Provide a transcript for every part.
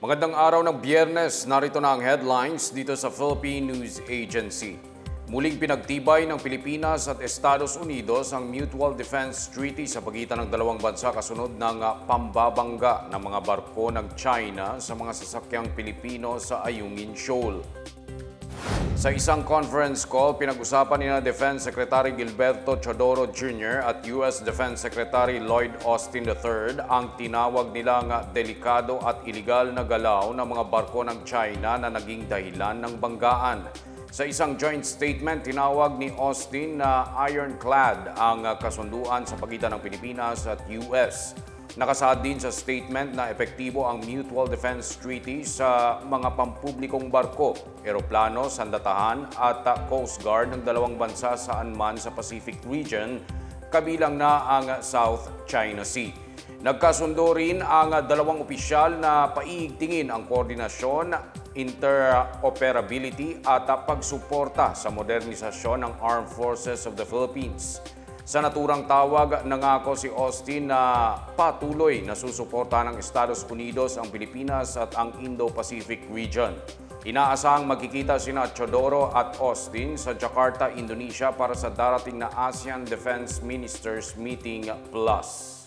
Magandang araw ng Biyernes, narito na ang headlines dito sa Philippine News Agency. Muling pinagtibay ng Pilipinas at Estados Unidos ang Mutual Defense Treaty sa pagitan ng dalawang bansa kasunod ng pambabangga ng mga barko ng China sa mga sasakyang Pilipino sa Ayungin Shoal. Sa isang conference call, pinag-usapan nina Defense Secretary Gilberto Chodoro Jr. at U.S. Defense Secretary Lloyd Austin III ang tinawag nilang delikado at iligal na galaw ng mga barko ng China na naging dahilan ng banggaan. Sa isang joint statement, tinawag ni Austin na ironclad ang kasunduan sa pagitan ng Pilipinas at U.S. Nakasaad din sa statement na epektibo ang Mutual Defense Treaty sa mga pampublikong barko, eroplano, sandatahan at Coast Guard ng dalawang bansa saan man sa Pacific region, kabilang na ang South China Sea. Nagkasundo rin ang dalawang opisyal na paiigtingin ang koordinasyon, interoperability at pagsuporta sa modernisasyon ng Armed Forces of the Philippines. Sa naturang tawag, nangako si Austin na patuloy na susuportahan ng Estados Unidos ang Pilipinas at ang Indo-Pacific region. Inaasahang magkikita sina Chodoro at Austin sa Jakarta, Indonesia para sa darating na ASEAN Defense Ministers Meeting Plus.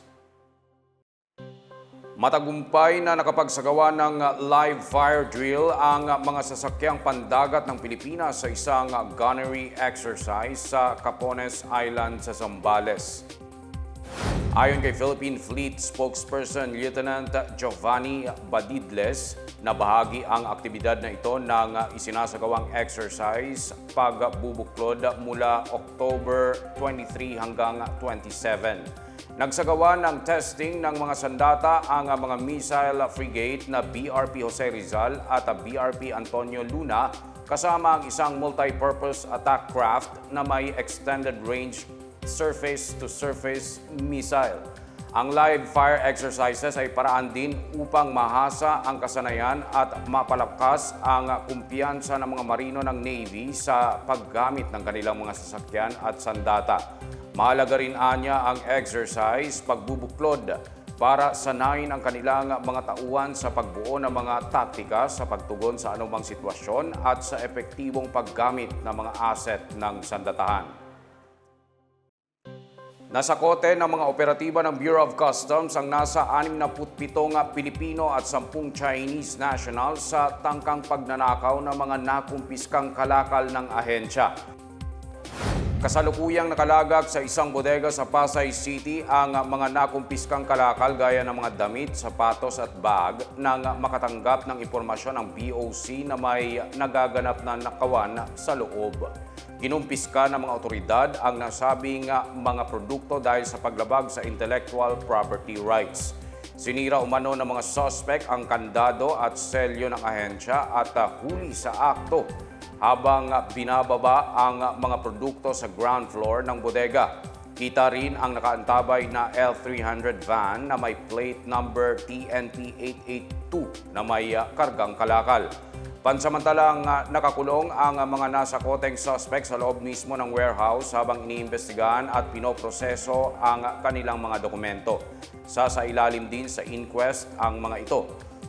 Matagumpay na nakapagsagawa ng live fire drill ang mga sasakyang pandagat ng Pilipinas sa isang gunnery exercise sa Capones Island sa Zambales. Ayon kay Philippine Fleet spokesperson Lieutenant Giovanni Badidles, na bahagi ang aktibidad na ito ng isinasagawang exercise pagbubuklod mula October 23 hanggang 27. Nagsagawa ng testing ng mga sandata ang mga missile frigate na BRP Jose Rizal at BRP Antonio Luna kasama ang isang multi-purpose attack craft na may extended range surface-to-surface missile. Ang live fire exercises ay paraan din upang mahasa ang kasanayan at mapalakas ang kumpiyansa ng mga marino ng Navy sa paggamit ng kanilang mga sasakyan at sandata. Mahalaga rin anya ang exercise pagbubuklod para sanayin ang kanilang mga tauhan sa pagbuo ng mga taktika sa pagtugon sa anumang sitwasyon at sa epektibong paggamit ng mga asset ng sandatahan. Nasa kote ng mga operatiba ng Bureau of Customs ang nasa 67 Pilipino at 10 Chinese national sa tangkang pagnanakaw ng mga nakumpiskang kalakal ng ahensya. Kasalukuyang nakalagak sa isang bodega sa Pasay City ang mga nakumpiskang kalakal gaya ng mga damit, sapatos at bag nang makatanggap ng impormasyon ng BOC na may nagaganap na nakawan sa loob. Kinumpiska ng mga otoridad ang nasabing mga produkto dahil sa paglabag sa intellectual property rights. Sinira umano ng mga suspect ang kandado at selyo ng ahensya at huli sa akto habang binababa ang mga produkto sa ground floor ng bodega. Kita rin ang nakaantabay na L300 van na may plate number TNP 882 na may kargang kalakal. Pansamantalang nakakulong ang mga nasa koteng suspect sa loob mismo ng warehouse habang iniimbestigahan at pinoproseso ang kanilang mga dokumento. Sasailalim din sa inquest ang mga ito.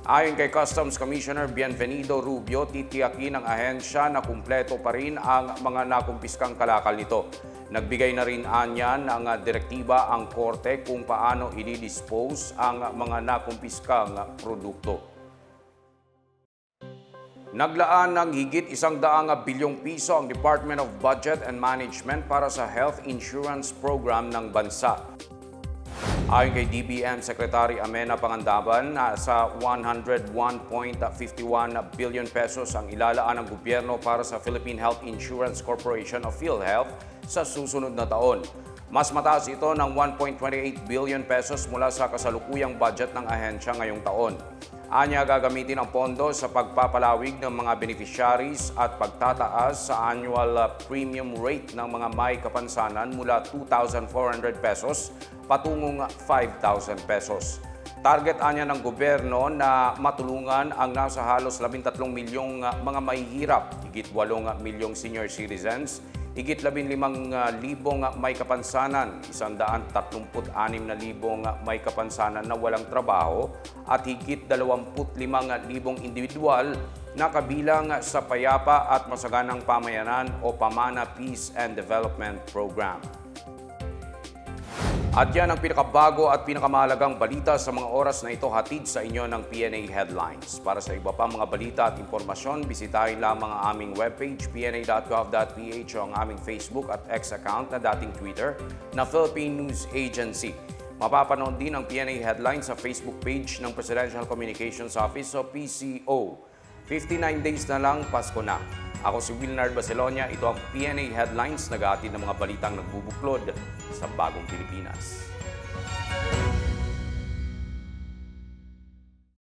Ayon kay Customs Commissioner Bienvenido Rubio, titiyakin ng ahensya na kumpleto pa rin ang mga nakumpiskang kalakal nito. Nagbigay na rin anyan ng direktiba ang korte kung paano i-dispose ang mga nakumpiskang produkto. Naglaan ng higit 100 bilyong piso ang Department of Budget and Management para sa health insurance program ng bansa. Ayon kay DBM Secretary Amena Pangandaban, sa 101.51 billion pesos ang ilalaan ng gobyerno para sa Philippine Health Insurance Corporation o PhilHealth sa susunod na taon. Mas mataas ito ng 1.28 billion pesos mula sa kasalukuyang budget ng ahensya ngayong taon. Anya gagamitin ang pondo sa pagpapalawig ng mga beneficiaries at pagtataas sa annual premium rate ng mga may kapansanan mula 2,400 pesos patungong 5,000 pesos. Target anya ng gobyerno na matulungan ang nasa halos 13 milyong mga mahihirap, higit 8 milyong senior citizens, higit 15,000 may kapansanan, 136,000 may kapansanan na walang trabaho at higit 25,000 individual na kabilang sa Payapa at Masaganang Pamayanan o Pamana Peace and Development Program. At yan ang pinakabago at pinakamahalagang balita sa mga oras na ito, hatid sa inyo ng PNA Headlines. Para sa iba pa mga balita at impormasyon, bisitahin lamang ang aming webpage, pna.gov.ph o ang aming Facebook at X account na dating Twitter na Philippine News Agency. Mapapanood din ang PNA Headlines sa Facebook page ng Presidential Communications Office o PCO. 59 days na lang, Pasko na. Ako si Wilnard Bacelonia, ito ang PNA Headlines, nag-aatid ng mga balitang nagbubuklod sa bagong Pilipinas.